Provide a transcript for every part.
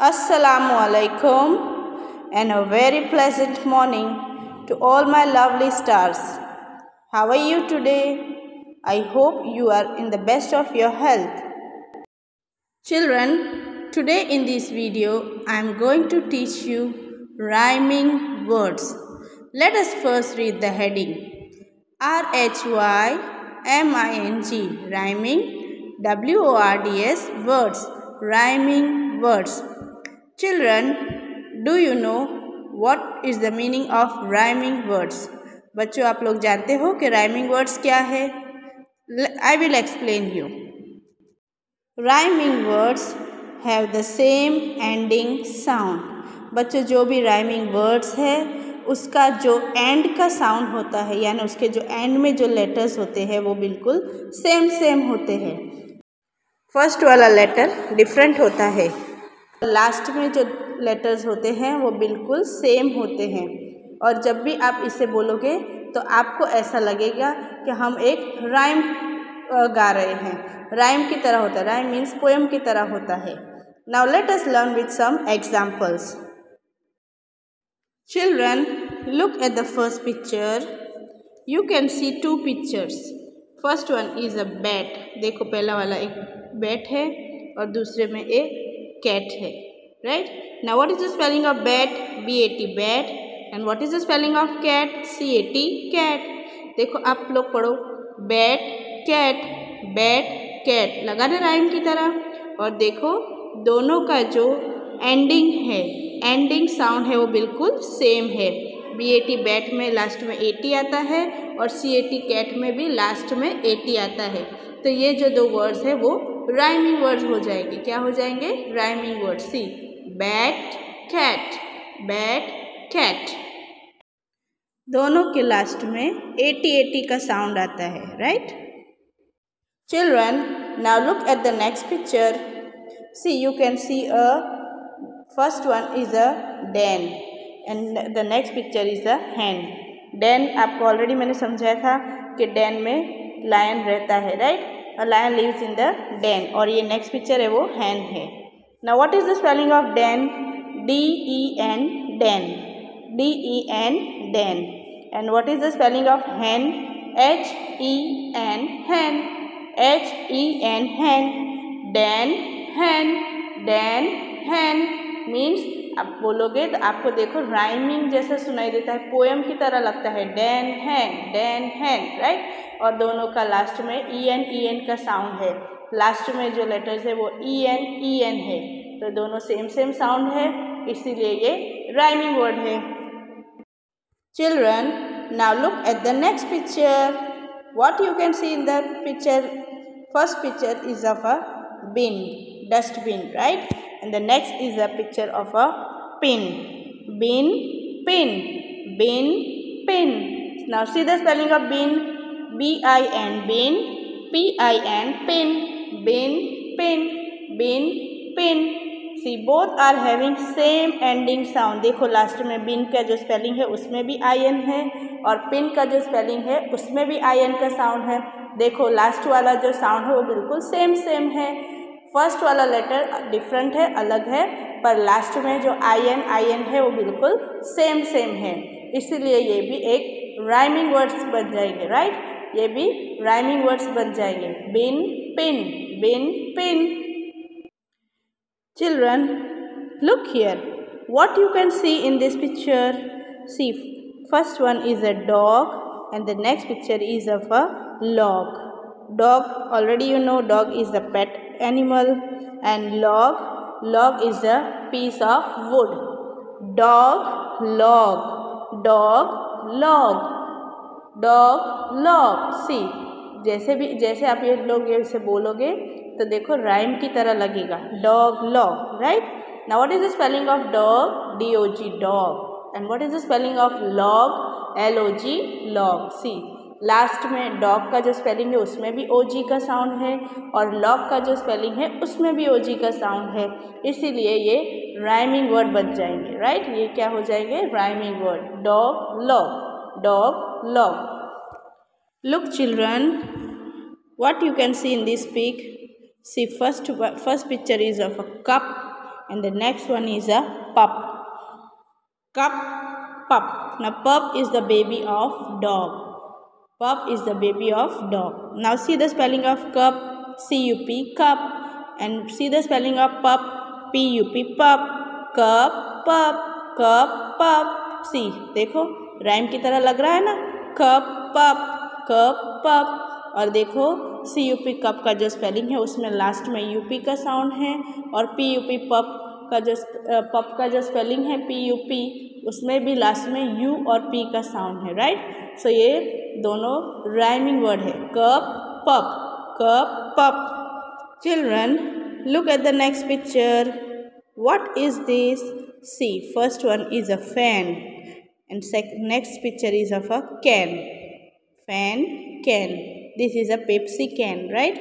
Assalamu alaikum and a very pleasant morning to all my lovely stars. How are you today? I hope you are in the best of your health. Children, today in this video I am going to teach you rhyming words. Let us first read the heading. RHYMING rhyming, WORDS words, rhyming words. Children, do you know what is the meaning of rhyming words? बच्चों, आप लोग जानते हो कि rhyming words क्या है? I will explain you. Rhyming words have the same ending sound. बच्चों, जो भी rhyming words है उसका जो end का sound होता है, यानी उसके जो end में जो letters होते हैं वो बिल्कुल same होते हैं. First वाला letter different होता है, लास्ट में जो लेटर्स होते हैं वो बिल्कुल सेम होते हैं. और जब भी आप इसे बोलोगे तो आपको ऐसा लगेगा कि हम एक राइम गा रहे हैं. राइम की तरह होता है. राइम मीन्स पोएम की तरह होता है. Now let us learn with some examples. Children, look at the first picture. You can see two pictures. First one is a bat. देखो, पहला वाला एक बैट है और दूसरे में एक cat है. Right? Now what is the spelling of bat? BAT, bat. And what is the spelling of cat? CAT, cat. देखो, आप लोग पढ़ो bat, cat, bat, cat. लगा ना राइम की तरह. और देखो, दोनों का जो एंडिंग है, एंडिंग साउंड है वो बिल्कुल सेम है. BAT बैट में लास्ट में AT आता है और CAT कैट में भी लास्ट में AT आता है. तो ये जो दो वर्ड्स है वो राइमिंग वर्ड्स हो जाएंगे. क्या हो जाएंगे? Rhyming words. See, bat cat, bat cat. दोनों के लास्ट में AT का साउंड आता है. Right? Children, now look at the next picture. See, you can see a first one is a den and the next picture is a hen. Den आपको already मैंने समझाया था कि डेन में लायन रहता है. Right? A lion lives in the den. और ये नेक्स्ट पिक्चर है वो hen है. Now what is the spelling of den? DEN, den. DEN, den. And what is the spelling of hen? HEN, hen. HEN, hen. Den, hen. Den, hen. Means आप बोलोगे तो आपको देखो राइमिंग जैसा सुनाई देता है, पोएम की तरह लगता है. डेन हैन. राइट? और दोनों का लास्ट में EN का साउंड है. लास्ट में जो लेटर्स है वो EN है. तो दोनों सेम साउंड है, इसीलिए ये राइमिंग वर्ड है. Children, now look at the next picture. What you can see in the picture? First picture is of a bin, dustbin. Right? And the next is a picture of a pin. Bin, pin. Bin, pin. Now see the spelling of bin. BIN, bin. PIN, pin. Bin, pin. Bin, pin. See, both are having same ending sound. देखो, last में bin का जो spelling है उसमें भी IN है और pin का जो स्पेलिंग है उसमें भी IN का साउंड है. देखो, लास्ट वाला जो साउंड है वो बिल्कुल सेम है. फर्स्ट वाला लेटर डिफरेंट है, अलग है, पर लास्ट में जो IN है वो बिल्कुल सेम है. इसीलिए ये भी एक राइमिंग वर्ड्स बन जाएंगे. राइट? ये भी राइमिंग वर्ड्स बन जाएंगे. Bin pin, bin pin. Children, look here. What you can see in this picture? See, first one is a dog and the next picture is of a log. Dog, already you know dog is the pet animal, and log is a piece of wood. Dog, log. Dog, log. Dog, log. See, जैसे आप ये लोग इसे बोलोगे तो देखो rhyme की तरह लगेगा. Dog, log. Right? Now what is the spelling of dog? DOG, dog. And what is the spelling of log? LOG, log. See, last में डॉग का जो स्पेलिंग है उसमें भी OG का साउंड है और लॉग का जो स्पेलिंग है उसमें भी OG का साउंड है. इसीलिए ये राइमिंग वर्ड बन जाएंगे. राइट? ये क्या हो जाएंगे? Rhyming word. Dog, log. Dog, log. Look children, what you can see in this pic? See, first picture is of a cup and the next one is a pup. Cup, pup. Now pup is the baby of dog. Pup is the baby of dog. Now see the spelling of cup, C-U-P, cup, and see the spelling of pup, P-U-P, pup. Cup, pup, cup, pup. See, देखो rhyme की तरह लग रहा है ना, cup पप, cup पप. और देखो C-U-P कप का जो स्पेलिंग है उसमें लास्ट में U-P का साउंड है, और P-U-P पप का जो स्पेलिंग है P-U-P, उसमें भी लास्ट में U और P का साउंड है, राइट. सो ये दोनों राइमिंग वर्ड है, कप पप, कप पप. Children, look at the next picture. What is this? See, first one is a fan, and next picture is of a can. Fan, can. This is a Pepsi can, right?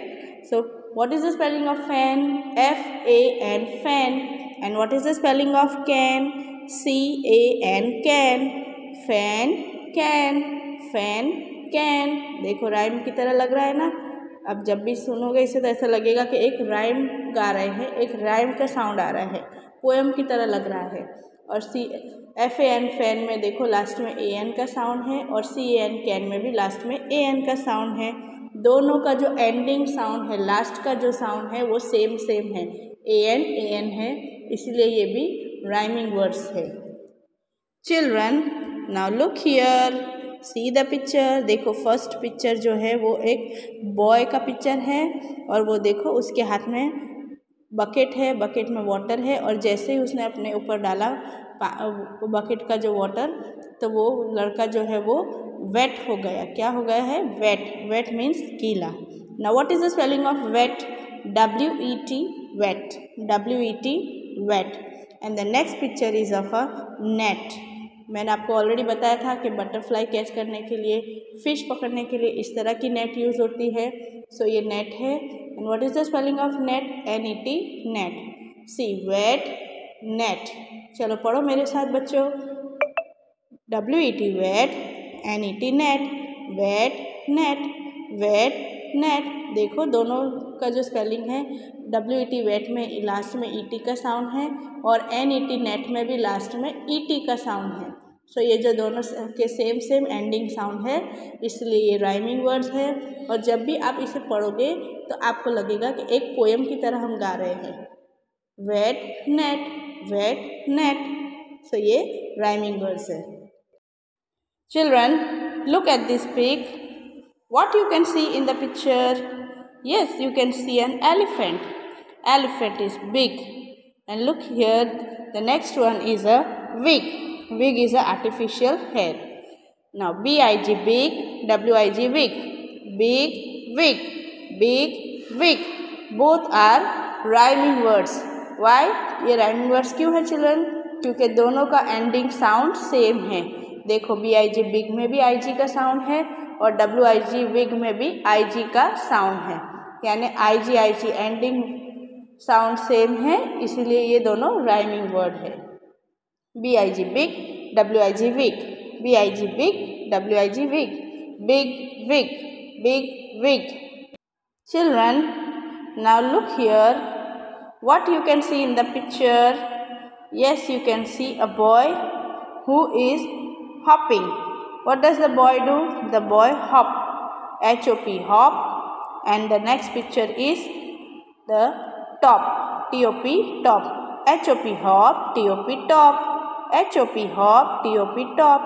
So what is the spelling of fan? F-A-N, fan. And what is the spelling of can? C-A-N, can. Fan, can. Fan, can. देखो rhyme की तरह लग रहा है ना. अब जब भी सुनोगे इसे तो ऐसा लगेगा कि एक राइम गा रहे हैं, एक राइम का साउंड आ रहा है, पोएम की तरह लग रहा है. और F-A-N, फैन में देखो लास्ट में A-N का साउंड है, और C-A-N, कैन में भी लास्ट में A-N का साउंड है. दोनों का जो एंडिंग साउंड है, लास्ट का जो साउंड है वो सेम है, A-N, A-N है, इसलिए ये भी राइमिंग वर्ड्स है. Children, now look here, see the picture. देखो फर्स्ट पिक्चर जो है वो एक बॉय का पिक्चर है, और वो देखो उसके हाथ में बकेट है, बकेट में वाटर है, और जैसे ही उसने अपने ऊपर डाला बकेट का जो वाटर, तो वो लड़का जो है वो वेट हो गया. क्या हो गया है? वेट. वेट मीन्स गीला. Now what is the spelling of wet? W-E-T, wet. W-E-T, wet. And the next picture is of a net. मैंने आपको ऑलरेडी बताया था कि बटरफ्लाई कैच करने के लिए, फिश पकड़ने के लिए इस तरह की नेट यूज़ होती है. सो ये नेट है. And what is the spelling of net? N-E-T, net. See, wet, net. चलो पढ़ो मेरे साथ बच्चों. W-E-T, wet. N-E-T, net. Wet, net. Wet, net. देखो दोनों का जो स्पेलिंग है, W-E-T वेट में लास्ट में E-T का साउंड है, और N-E-T नेट में भी लास्ट में E-T का साउंड है. सो ये जो दोनों के सेम एंडिंग साउंड है, इसलिए ये राइमिंग वर्ड्स है. और जब भी आप इसे पढ़ोगे तो आपको लगेगा कि एक पोएम की तरह हम गा रहे हैं. Wet, net, wet, net. So ये राइमिंग वर्ड्स है. Children, look at this pic. What you can see in the picture? Yes, you can see an elephant. Elephant is big. And look here, the next one is a wig. Wig is a artificial hair. Now B-I-G, big. W-I-G, wig. Big, wig. Big, wig. Both are rhyming words. Why? ये rhyming words क्यों है children? क्योंकि दोनों का ending sound same है. देखो B-I-G, big में भी I-G का sound है, और W-I-G, विग में भी I-G का साउंड है, यानी I-G एंडिंग साउंड सेम है, इसीलिए ये दोनों राइमिंग वर्ड है. B-I-G, big. W-I-G, wig. B-I-G, big. W-I-G, wig. Big, wig. Big, wig. Children, now look here. What you can see in the picture? Yes, you can see a boy who is hopping. What does the boy do? The boy hop. H-O-P, hop. And the next picture is the top. T-O-P, top. H-O-P, hop. T-O-P, top. H-O-P, hop. T-O-P, top.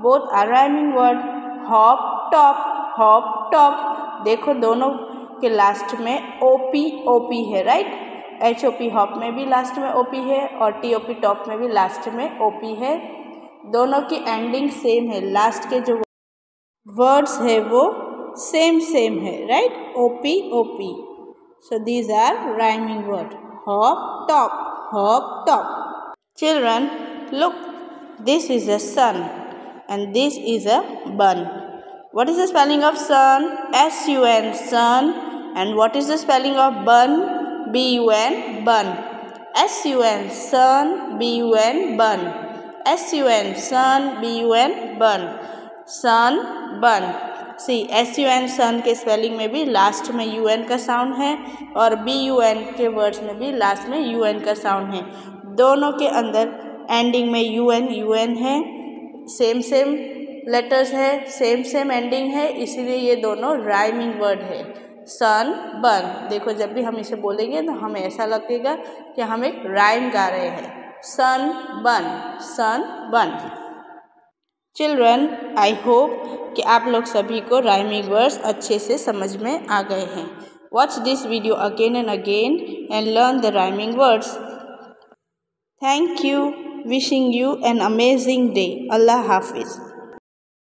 Both are rhyming word. Hop, top. Hop, top. देखो दोनों के last में O-P है, right. H-O-P, hop में भी last में O-P है, और T-O-P, top में भी लास्ट में O-P है. दोनों की एंडिंग सेम है, लास्ट के जो वर्ड्स है वो सेम है, right. O-P. So these are rhyming word. Hop, top. Hop, top. Children, look, this is a sun and this is a bun. What is the spelling of sun? S-U-N, sun. And what is the spelling of bun? B-U-N, bun. S-U-N, sun. B-U-N, bun. S-U-N, sun. B-U-N, bun. Sun, bun. SUN सन के spelling में भी last में UN का sound है और BUN के words में भी लास्ट में UN का साउंड है। दोनों के अंदर एंडिंग में UN है, सेम लेटर्स है, सेम एंडिंग है, इसीलिए ये दोनों राइमिंग वर्ड है। सन बन, देखो जब भी हम इसे बोलेंगे तो हमें ऐसा लगेगा कि हम एक राइम गा रहे हैं। सन बन। चिल्ड्रन, आई होप कि आप लोग सभी को राइमिंग वर्ड्स अच्छे से समझ में आ गए हैं। Watch this video again and learn the rhyming words. Thank you. Wishing you an amazing day. अल्लाह हाफिज़।